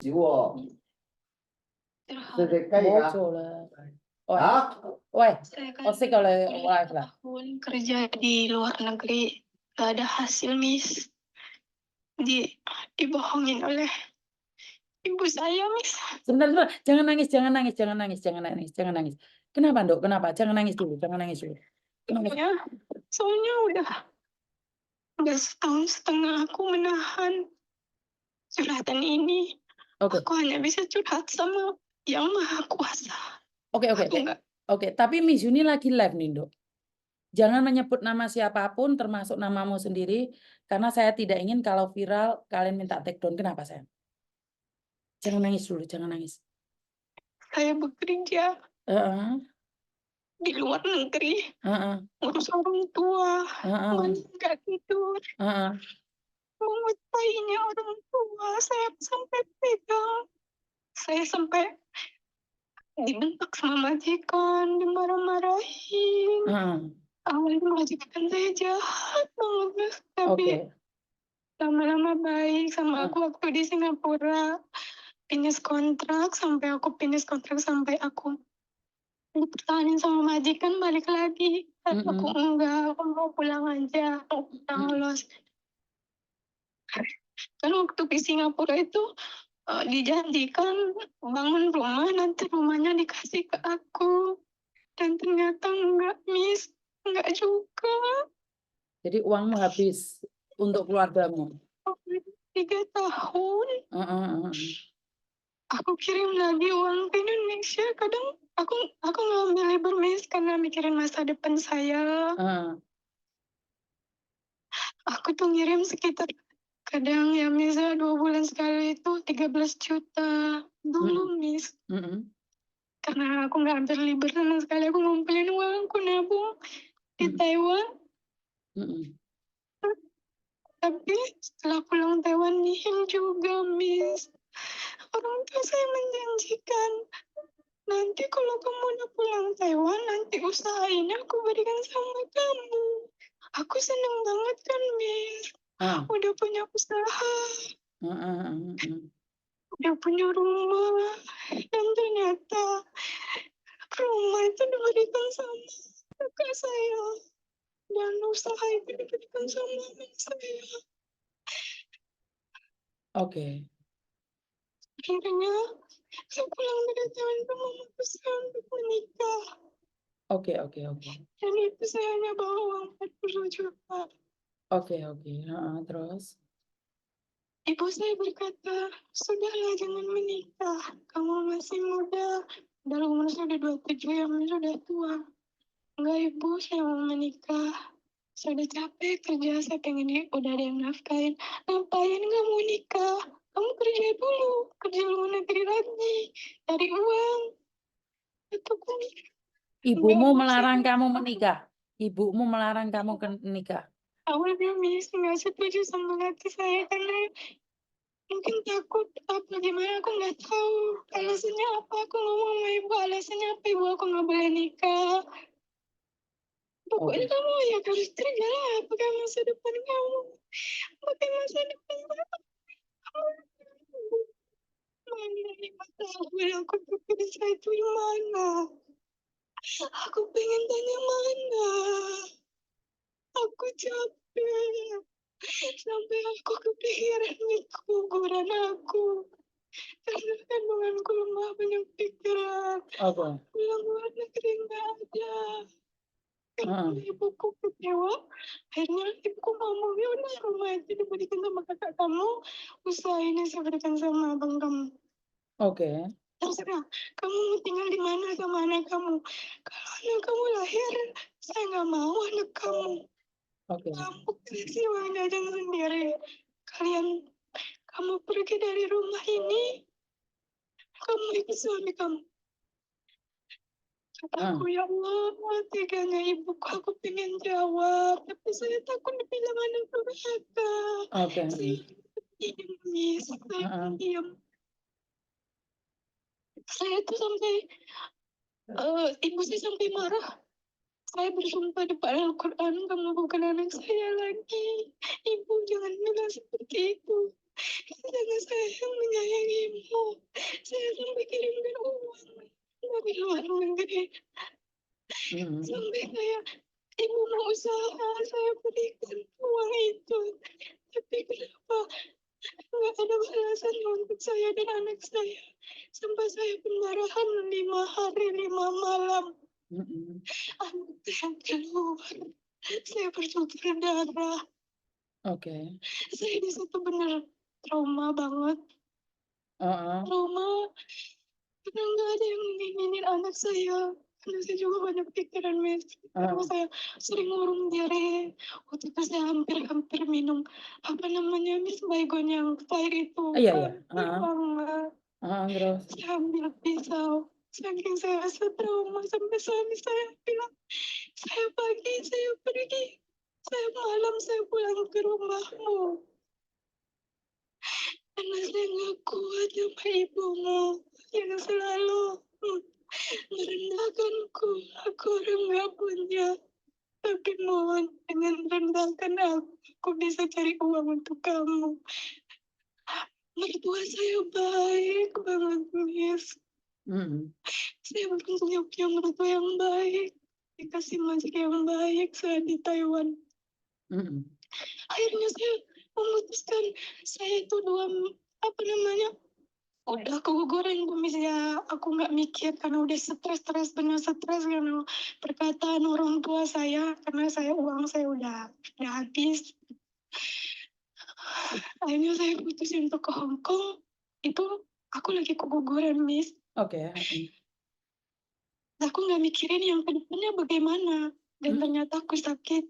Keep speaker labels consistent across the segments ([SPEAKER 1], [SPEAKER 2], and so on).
[SPEAKER 1] 지워.
[SPEAKER 2] Terharu.
[SPEAKER 1] Sedekah
[SPEAKER 3] Bocolah.
[SPEAKER 1] Hah?
[SPEAKER 3] Weh,
[SPEAKER 2] Saya kan
[SPEAKER 3] Osik kalau live lah.
[SPEAKER 2] tahun kerja di luar negeri gak ada hasil, Miss. Dibohongin oleh ibu saya, Miss.
[SPEAKER 3] Sebentar, jangan nangis. Kenapa, Dok? Kenapa? Jangan nangis dulu. Kenapa?
[SPEAKER 2] Ya, soalnya udah setahun setengah aku menahan curhatan ini.
[SPEAKER 3] Oke.
[SPEAKER 2] Aku hanya bisa curhat sama Yang Maha Kuasa.
[SPEAKER 3] Oke.
[SPEAKER 2] Aku nggak-
[SPEAKER 3] Oke, tapi Miss Yuni lagi live nih, Dok. Jangan menyebut nama siapapun, termasuk namamu sendiri, karena saya tidak ingin kalau viral kalian minta take down. Kenapa, sayang? Jangan nangis dulu, jangan nangis.
[SPEAKER 2] Saya bekerja
[SPEAKER 3] Heeh,
[SPEAKER 2] di luar negeri,
[SPEAKER 3] heeh,
[SPEAKER 2] ngurus orang tua,
[SPEAKER 3] heeh,
[SPEAKER 2] nggak tidur,
[SPEAKER 3] heeh.
[SPEAKER 2] mengutainya orang tua. Saya sampai pegang, saya sampai dibentak sama majikan, dimarah-marahin.
[SPEAKER 3] Heeh.
[SPEAKER 2] Awalnya majikan saya jahat banget, Mas. Tapi
[SPEAKER 3] Oke.
[SPEAKER 2] lama-lama baik sama aku waktu di Singapura. Finish kontrak sampai aku dipertahanin sama majikan, balik lagi. Aku enggak, aku mau pulang aja, aku pulang los. Kan waktu di Singapura itu dijanjikan bangun rumah, nanti rumahnya dikasih ke aku. Dan ternyata enggak, Miss. Enggak juga.
[SPEAKER 3] Jadi uangmu habis untuk keluargamu.
[SPEAKER 2] 3 tahun. Aku kirim lagi uang ke Indonesia. Kadang aku ngambil libur, Miss, karena mikirin masa depan saya. Aku tuh ngirim sekitar kadang ya misalnya 2 bulan sekali itu 13 juta dulu, Miss. Karena aku nggak ambil libur sama sekali, aku ngumpulin uang, aku nabung di Taiwan. Tapi setelah pulang Taiwan nihil juga, Miss. Orang tua saya menjanjikan, nanti kalau kamu udah pulang Taiwan, nanti usaha ini aku berikan sama kamu. Aku seneng banget kan, Miss. Udah punya usaha. Udah punya rumah. Dan ternyata rumah itu diberikan sama kakak saya. Dan usaha itu diberikan sama mama saya.
[SPEAKER 3] Oke.
[SPEAKER 2] Akhirnya saya pulang dari Taiwan ke memutuskan untuk menikah.
[SPEAKER 3] Oke.
[SPEAKER 2] Dan itu saya hanya bawa uang 40 juta.
[SPEAKER 3] Oke. Terus?
[SPEAKER 2] Ibu saya berkata, sudahlah jangan menikah. Kamu masih muda. Dalam umur sudah 27, yang sudah tua. Enggak, Ibu, saya mau menikah. Saya udah capek kerja, saya pengen udah ada yang nafkahin. Ngapain nggak mau nikah? Kamu kerja dulu, kerja luar negeri lagi, cari uang. Itu aku
[SPEAKER 3] Ibumu melarang kamu menikah? Ibumu melarang kamu menikah?
[SPEAKER 2] awalnya Miss nggak setuju sama laki saya karena mungkin takut apa gimana, aku nggak tahu alasannya apa. Aku ngomong sama ibu, alasannya apa ibu, aku nggak boleh nikah. Pokoknya kamu ya harus kerja lah, pakai masa depan kamu, pakai masa depan kamu. Mana 5 tahun aku bekerja itu mana? Aku pengen tanya mana? Aku capek. Sampai aku kepikiran kuburan aku. Karena kandunganku lemah, banyak pikiran. Pulang luar negeri nggak ada. Karena ibuku kecewa. Akhirnya ibuku ngomong, ya udah rumah itu diberikan sama kakak kamu. Usaha ini saya berikan sama abang kamu. Terserah, kamu mau tinggal di mana sama anak kamu. Kalau anak kamu lahir, saya nggak mau anak kamu. Kamu kasih uang jajan sendiri. Kamu pergi dari rumah ini, kamu ikut suami kamu. Kataku, ya Allah, teganya ibuku, aku pengen jawab, tapi saya takut dibilang anak durhaka. Saya diam. Saya tuh sampai, ibu saya sampai marah. Saya bersumpah depan Al-Quran, kamu bukan anak saya lagi. Ibu jangan bilang seperti itu. Jangan saya yang menyayangimu.
[SPEAKER 3] Mhm.
[SPEAKER 2] Sampai kayak ibu mau usaha, saya berikan uang itu. Tapi kenapa nggak ada balasan untuk saya dan anak saya? Sampai saya pendarahan 5 hari 5 malam.
[SPEAKER 3] Mhm.
[SPEAKER 2] Anak saya keluar. Saya bercucur darah.
[SPEAKER 3] Oke.
[SPEAKER 2] Saya di situ bener trauma banget.
[SPEAKER 3] Heeh.
[SPEAKER 2] Trauma karena nggak ada yang nginginin anak saya. Karena saya juga banyak pikiran, Miss. Karena
[SPEAKER 3] Heeh.
[SPEAKER 2] saya sering ngurung diare. Waktu itu saya hampir minum apa namanya, Miss, Baygon yang pahit itu.
[SPEAKER 3] Iya iya.
[SPEAKER 2] Pahit
[SPEAKER 3] Heeh.
[SPEAKER 2] banget.
[SPEAKER 3] Terus?
[SPEAKER 2] Saya ambil pisau. Saking saya rasa trauma sampai suami saya bilang, saya pagi, saya pergi. Saya malam, saya pulang ke rumahmu. Karena saya nggak kuat sama ibumu yang selalu merendahkanku. Aku orang nggak punya. Tapi mohon jangan rendahkan aku bisa cari uang untuk kamu. Mertua saya baik banget, Miss.
[SPEAKER 3] Mhm.
[SPEAKER 2] Saya punya mertua yang baik. Dikasih masak yang baik saat di Taiwan.
[SPEAKER 3] Mhm.
[SPEAKER 2] Akhirnya saya memutuskan, saya itu apa namanya, udah aku goreng Miss ya. Aku nggak mikir karena udah benar stres karena perkataan orang tua saya, karena uang saya udah habis. Akhirnya saya putusin untuk ke Hong Kong. Itu aku lagi keguguran, Miss.
[SPEAKER 3] Oke. Heeh.
[SPEAKER 2] Aku nggak mikirin yang kedepannya bagaimana. Dan
[SPEAKER 3] Mhm.
[SPEAKER 2] ternyata aku sakit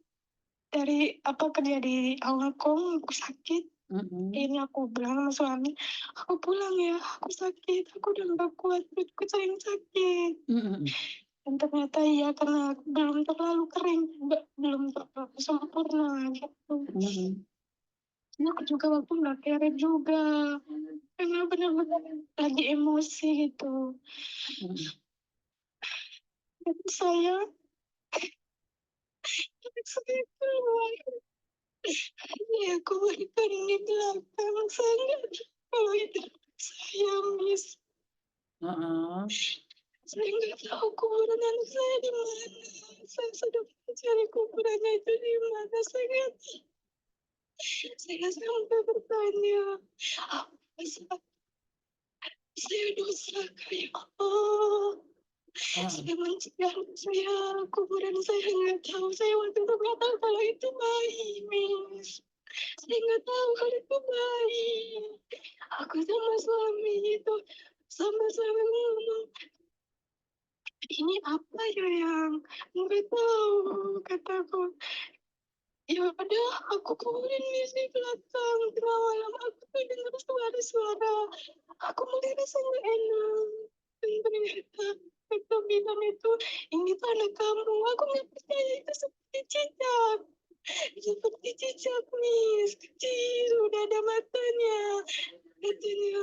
[SPEAKER 2] dari kerja di Hong Kong. Aku sakit.
[SPEAKER 3] Mhm.
[SPEAKER 2] Ini aku bilang sama suami, aku pulang ya, aku sakit, aku udah nggak kuat, perutku sering sakit.
[SPEAKER 3] Mhm.
[SPEAKER 2] Dan ternyata iya, karena belum terlalu kering, belum terlalu sempurna gitu.
[SPEAKER 3] Mhm.
[SPEAKER 2] Ini aku juga waktu nggak kere juga, karena benar-benar lagi emosi gitu.
[SPEAKER 3] Mhm.
[SPEAKER 2] Dan saya keluar, ya aku berikan di belakang, saya nggak tahu kalau itu saya, Miss.
[SPEAKER 3] Heeh.
[SPEAKER 2] Saya nggak tahu kuburan anak saya di mana. Saya sudah mencari kuburannya itu di mana. Saya sampai bertanya, apa saya dosa kayak Allah?
[SPEAKER 3] Heeh.
[SPEAKER 2] Saya mencegah saya, kuburan saya nggak tahu. Saya waktu itu nggak tahu kalau itu bayi, Miss. Saya nggak tahu kalau itu bayi. Aku sama suami itu sama-sama ngomong, ini apa ya yang nggak tahu, kataku. Ya udah, aku kuburin di belakang. Tengah malam aku tuh dengar suara-suara. Aku mulai rasa nggak enak. Dan ternyata mereka bilang itu, ini tuh anak kamu. Aku nggak percaya itu seperti cicak. Seperti cicak, Miss. Kecil, udah ada matanya. Katanya,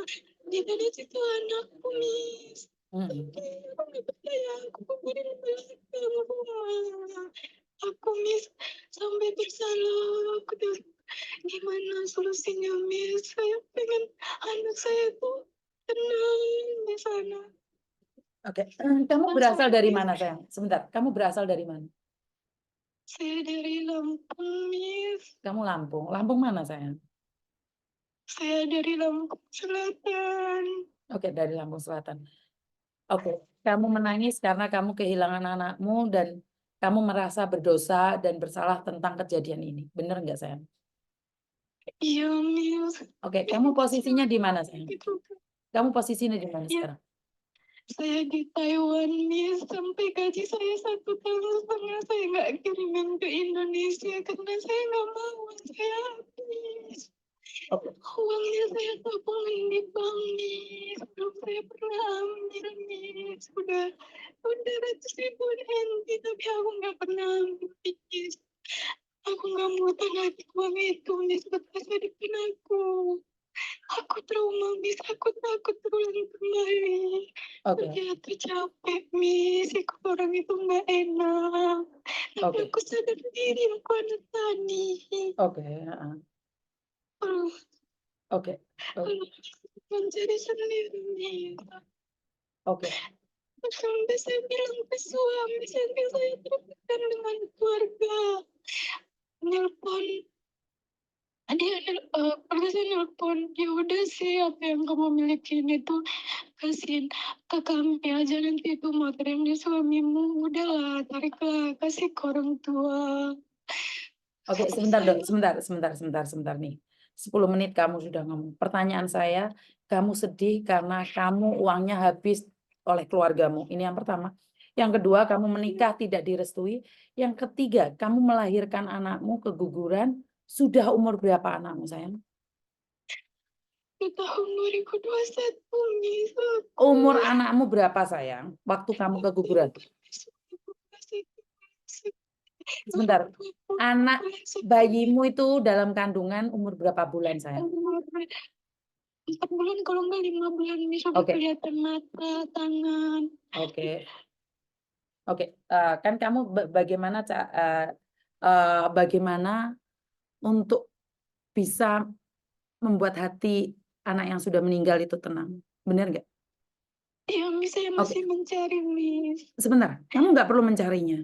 [SPEAKER 2] di dalam situ anakku, Miss.
[SPEAKER 3] Mhm.
[SPEAKER 2] Aku nggak percaya, aku kuburin di belakang rumah. Aku, Miss, sampai bersalah. Aku tuh gimana solusinya, Miss? Saya pengen anak saya tuh tenang di sana.
[SPEAKER 3] Oke. Kamu
[SPEAKER 2] Cuman
[SPEAKER 3] berasal
[SPEAKER 2] saya,
[SPEAKER 3] dari
[SPEAKER 2] Miss,
[SPEAKER 3] mana, sayang? Sebentar. Kamu berasal dari mana?
[SPEAKER 2] saya dari Lampung, Miss.
[SPEAKER 3] Kamu Lampung. Lampung mana, sayang?
[SPEAKER 2] Saya dari Lampung Selatan.
[SPEAKER 3] Oke, dari Lampung Selatan. Oke. Kamu menangis karena kamu kehilangan anakmu dan kamu merasa berdosa dan bersalah tentang kejadian ini. Benar nggak, sayang?
[SPEAKER 2] Iya, Miss.
[SPEAKER 3] Oke.
[SPEAKER 2] Tapi
[SPEAKER 3] Kamu
[SPEAKER 2] kasih
[SPEAKER 3] posisinya di mana,
[SPEAKER 2] banget
[SPEAKER 3] sayang?
[SPEAKER 2] gitu.
[SPEAKER 3] Kamu posisinya di mana
[SPEAKER 2] Ya,
[SPEAKER 3] sekarang?
[SPEAKER 2] saya di Taiwan, Miss. Sampai gaji saya 1,5 tahun saya nggak kirimin ke Indonesia karena saya nggak mau saya habis.
[SPEAKER 3] Oke.
[SPEAKER 2] Uangnya saya tabungin di bank, Miss. Belum saya pernah ambil, Miss. Udah ratus ribuan NT, tapi aku nggak pernah ambil, Miss. Aku nggak mau tanggapi uang itu, Miss. Buat masa depan aku. Aku trauma, Miss. Aku takut terulang kembali.
[SPEAKER 3] Oke.
[SPEAKER 2] Ternyata capek, Miss. Ikut orang itu nggak enak. Tapi
[SPEAKER 3] Oke.
[SPEAKER 2] aku sadar diri aku anak tani.
[SPEAKER 3] Oke. Heeh.
[SPEAKER 2] Kalau
[SPEAKER 3] Oke. Oke.
[SPEAKER 2] kalau mencari sendiri, Miss.
[SPEAKER 3] Oke.
[SPEAKER 2] Sampai saya bilang ke suami, sampai saya tertekan dengan keluarga. Nelpon, pernah saya nelpon, ya udah sih apa yang kamu milikin itu kasihin ke kami aja, nanti itu materinya suamimu, udahlah tariklah, kasih ke orang tua.
[SPEAKER 3] Oke, sebentar dok, sebentar nih. 10 menit kamu sudah ngomong. Pertanyaan saya, kamu sedih karena kamu uangnya habis oleh keluargamu. Ini yang pertama. Yang kedua, kamu menikah tidak direstui. Yang ketiga, kamu melahirkan anakmu keguguran. Sudah umur berapa anakmu, sayang?
[SPEAKER 2] Di tahun 2021, Miss,
[SPEAKER 3] Umur anakmu berapa, sayang? Waktu kamu keguguran? Sebentar. Anak bayimu itu dalam kandungan umur berapa bulan, sayang?
[SPEAKER 2] 4 bulan, kalau enggak 5 bulan, Miss, udah
[SPEAKER 3] Oke.
[SPEAKER 2] kelihatan mata, tangan.
[SPEAKER 3] Oke. Oke, kan kamu bagaimana untuk bisa membuat hati anak yang sudah meninggal itu tenang, benar nggak?
[SPEAKER 2] Iya, Miss, saya
[SPEAKER 3] Oke,
[SPEAKER 2] masih mencari, Miss.
[SPEAKER 3] sebentar, kamu nggak perlu mencarinya.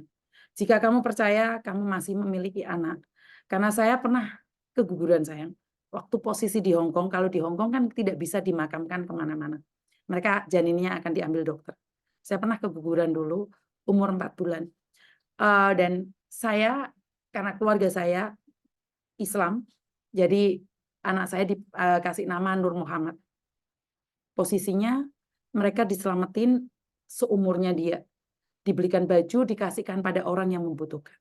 [SPEAKER 3] Jika kamu percaya kamu masih memiliki anak, karena saya pernah keguguran, sayang. Waktu posisi di Hong Kong, kalau di Hong Kong kan tidak bisa dimakamkan kemana-mana. Mereka janinnya akan diambil dokter. Saya pernah keguguran dulu, umur 4 bulan. Dan saya, karena keluarga saya Islam, jadi anak saya dikasih nama Nur Muhammad. Posisinya mereka diselamatin seumurnya dia. Dibelikan baju, dikasihkan pada orang yang membutuhkan.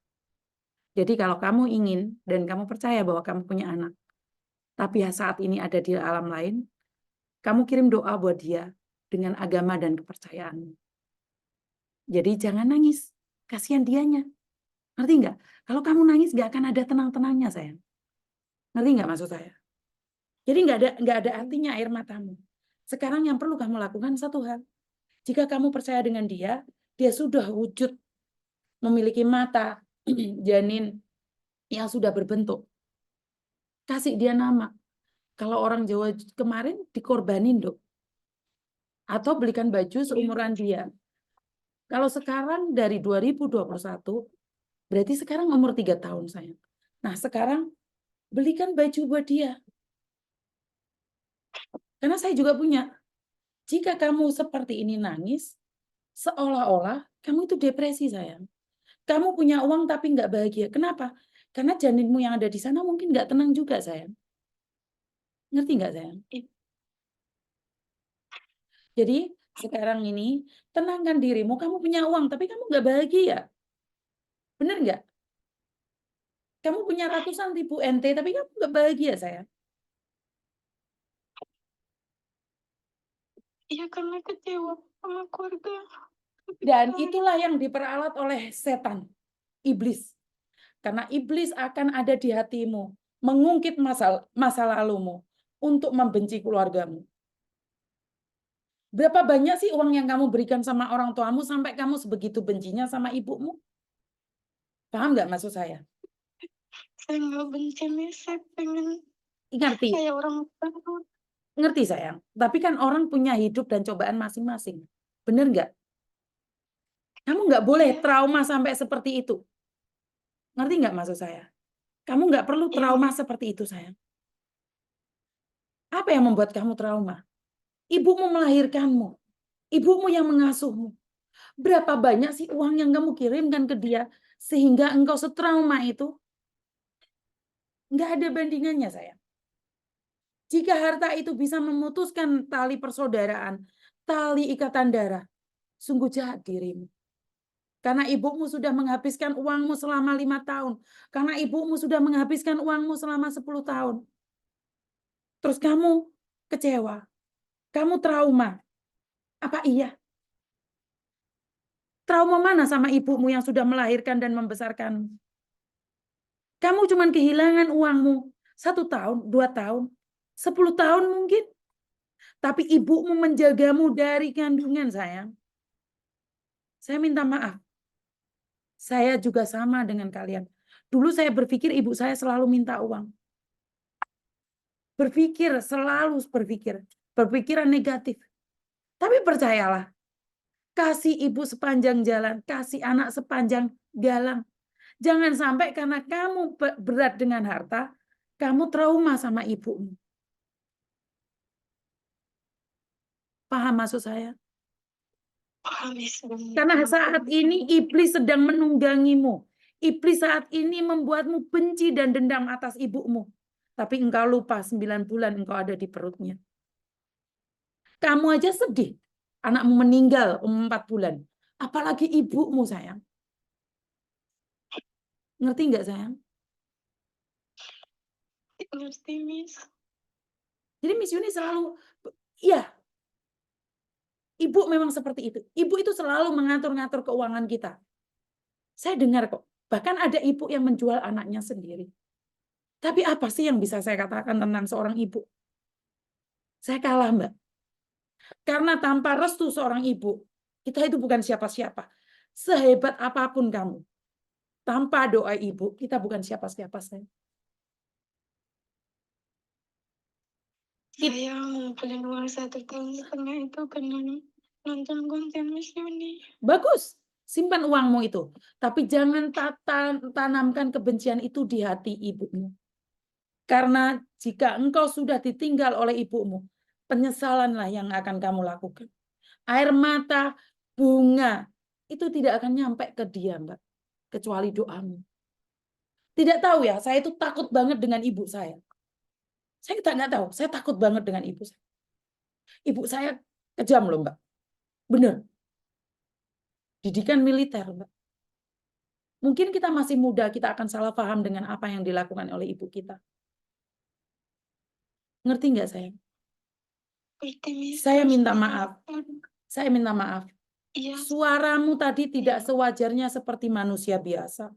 [SPEAKER 3] Jadi kalau kamu ingin dan kamu percaya bahwa kamu punya anak, tapi saat ini ada di alam lain, kamu kirim doa buat dia dengan agama dan kepercayaanmu. Jadi jangan nangis, kasihan dianya. Ngerti nggak? Kalau kamu nangis nggak akan ada tenang-tenangnya, sayang. Ngerti nggak maksud saya? Jadi nggak ada artinya air matamu. Sekarang yang perlu kamu lakukan satu hal. Jika kamu percaya dengan dia, dia sudah wujud memiliki mata, janin yang sudah berbentuk. Kasih dia nama. Kalau orang Jawa kemarin dikorbanin, Dok. Atau belikan baju seumuran dia. Kalau sekarang dari 2021, berarti sekarang umur 3 tahun, sayang. Nah, sekarang belikan baju buat dia. Karena saya juga punya. Jika kamu seperti ini nangis, seolah-olah kamu itu depresi, sayang. Kamu punya uang tapi nggak bahagia. Kenapa? Karena janinmu yang ada di sana mungkin nggak tenang juga, sayang. Ngerti nggak, sayang? Jadi sekarang ini tenangkan dirimu. Kamu punya uang tapi kamu nggak bahagia. Bener nggak? Kamu punya ratusan ribu NT tapi kamu nggak bahagia, sayang.
[SPEAKER 2] Iya, karena kecewa sama keluarga.
[SPEAKER 3] Dan itulah yang diperalat oleh setan, iblis. Karena iblis akan ada di hatimu, mengungkit masa lalumu untuk membenci keluargamu. Berapa banyak sih uang yang kamu berikan sama orang tuamu sampai kamu sebegitu bencinya sama ibumu? Paham nggak maksud saya?
[SPEAKER 2] Saya nggak benci, Miss. Saya pengen
[SPEAKER 3] Ngerti,
[SPEAKER 2] kayak orang tua.
[SPEAKER 3] ngerti sayang. Tapi kan orang punya hidup dan cobaan masing-masing. Bener nggak? Kamu nggak boleh
[SPEAKER 2] Iya,
[SPEAKER 3] trauma sampai seperti itu. Ngerti nggak maksud saya? Kamu nggak perlu
[SPEAKER 2] iya,
[SPEAKER 3] trauma seperti itu, sayang. Apa yang membuat kamu trauma? Ibumu melahirkanmu. Ibumu yang mengasuhmu. Berapa banyak sih uang yang kamu kirimkan ke dia sehingga engkau setrauma itu? Nggak ada bandingannya, sayang. Jika harta itu bisa memutuskan tali persaudaraan, tali ikatan darah, sungguh jahat dirimu. Karena ibumu sudah menghabiskan uangmu selama 5 tahun. Karena ibumu sudah menghabiskan uangmu selama 10 tahun. Terus kamu kecewa. Kamu trauma. Apa iya? Trauma mana sama ibumu yang sudah melahirkan dan membesarkanmu? Kamu cuma kehilangan uangmu 1 tahun, 2 tahun, 10 tahun mungkin. Tapi ibumu menjagamu dari kandungan, sayang. Saya minta maaf. Saya juga sama dengan kalian. Dulu saya berpikir ibu saya selalu minta uang. Selalu berpikir. Berpikiran negatif. Tapi percayalah, kasih ibu sepanjang jalan, kasih anak sepanjang galang. Jangan sampai karena kamu berat dengan harta, kamu trauma sama ibumu. Paham maksud saya?
[SPEAKER 2] Paham, Miss.
[SPEAKER 3] Karena saat ini iblis sedang menunggangimu. Iblis saat ini membuatmu benci dan dendam atas ibumu. Tapi engkau lupa 9 bulan engkau ada di perutnya. Kamu aja sedih. Anakmu meninggal 4 bulan. Apalagi ibumu, sayang. Ngerti nggak, sayang?
[SPEAKER 2] Ngerti, Miss.
[SPEAKER 3] Jadi Miss Yuni selalu, ya, ibu memang seperti itu. Ibu itu selalu mengatur-ngatur keuangan kita. Saya dengar kok. Bahkan ada ibu yang menjual anaknya sendiri. Tapi apa sih yang bisa saya katakan tentang seorang ibu? Saya kalah, Mbak. Karena tanpa restu seorang ibu, kita itu bukan siapa-siapa. Sehebat apapun kamu, tanpa doa ibu, kita bukan siapa-siapa.
[SPEAKER 2] Saya ngumpulin uang 1,5 tahun itu karena nonton konten Miss Yuni.
[SPEAKER 3] Bagus, simpan uangmu itu. Tapi jangan tanamkan kebencian itu di hati ibumu. Karena jika engkau sudah ditinggal oleh ibumu, penyesalanlah yang akan kamu lakukan. Air mata, bunga, itu tidak akan nyampe ke dia, Mbak. Kecuali doamu. Tidak tahu ya, saya itu takut banget dengan ibu saya. Saya nggak tahu, saya takut banget dengan ibu saya. Ibu saya kejam loh, Mbak. Bener. Didikan militer, Mbak. Mungkin kita masih muda, kita akan salah paham dengan apa yang dilakukan oleh ibu kita. Ngerti nggak, sayang? Saya minta maaf. Saya minta maaf.
[SPEAKER 2] Iya.
[SPEAKER 3] Suaramu tadi tidak sewajarnya seperti manusia biasa.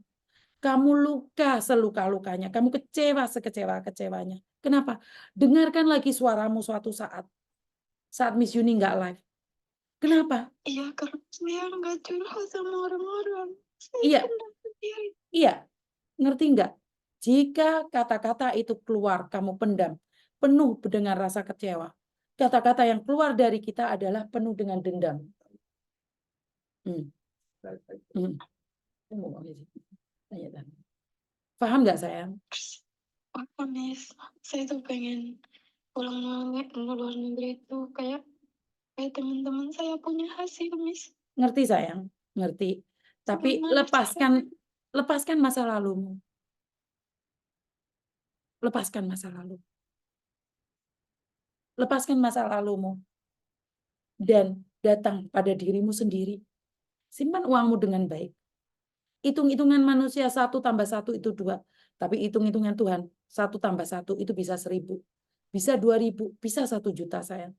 [SPEAKER 3] Kamu luka seluka-lukanya. Kamu kecewa sekecewa-kecewanya. Kenapa? Dengarkan lagi suaramu suatu saat. Saat Miss Yuni nggak live. Kenapa?
[SPEAKER 2] Iya, karena saya nggak curhat sama orang-orang.
[SPEAKER 3] Iya. Iya. Ngerti nggak? Jika kata-kata itu keluar, kamu pendam. Penuh dengan rasa kecewa. Kata-kata yang keluar dari kita adalah penuh dengan dendam. Paham nggak, sayang?
[SPEAKER 2] Apa, Miss? Saya tuh pengen pulang luar negeri itu kayak teman-teman saya punya hasil, Miss.
[SPEAKER 3] Ngerti, sayang? Ngerti. Tapi lepaskan masa lalumu. Lepaskan masa lalu. Lepaskan masa lalumu. Dan datang pada dirimu sendiri. Simpan uangmu dengan baik. Hitung-hitungan manusia 1 tambah 1 itu 2. Tapi hitung-hitungan Tuhan 1 tambah 1 itu bisa 1000. Bisa 2000. Bisa 1 juta, sayang.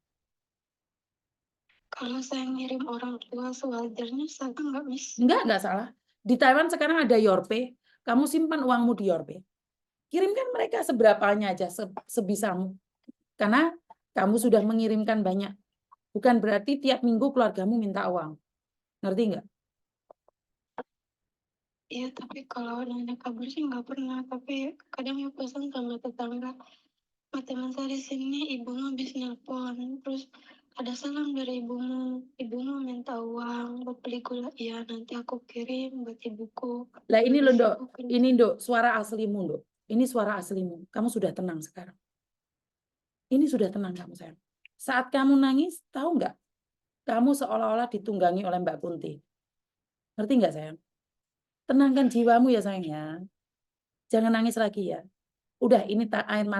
[SPEAKER 2] Kalau saya ngirim orang tua sewajarnya salah nggak, Miss?
[SPEAKER 3] Nggak salah. Di Taiwan sekarang ada Yorpay. Kamu simpan uangmu di Yorpay. Kirimkan mereka seberapanya aja, sebisamu. Karena kamu sudah mengirimkan banyak. Bukan berarti tiap minggu keluargamu minta uang. Ngerti nggak?
[SPEAKER 2] Iya, tapi kalau nanya kabar sih nggak pernah. Tapi kadang ya pesan sama tetangga. Teman saya di sini, ibumu habis nelpon. Terus ada salam dari ibumu minta uang buat beli gula. Iya, nanti aku kirim buat ibuku.
[SPEAKER 3] Lah ini loh, Ndok. Ini, Ndok, suara aslimu, Ndok. Ini suara aslimu. Kamu sudah tenang sekarang. Ini sudah tenang kamu, sayang. Saat kamu nangis, tahu nggak? Kamu seolah-olah ditunggangi oleh Mbak Kunti. Ngerti nggak, sayang? Tenangkan jiwamu ya, sayang ya. Jangan nangis lagi ya. Udah, ini air mata.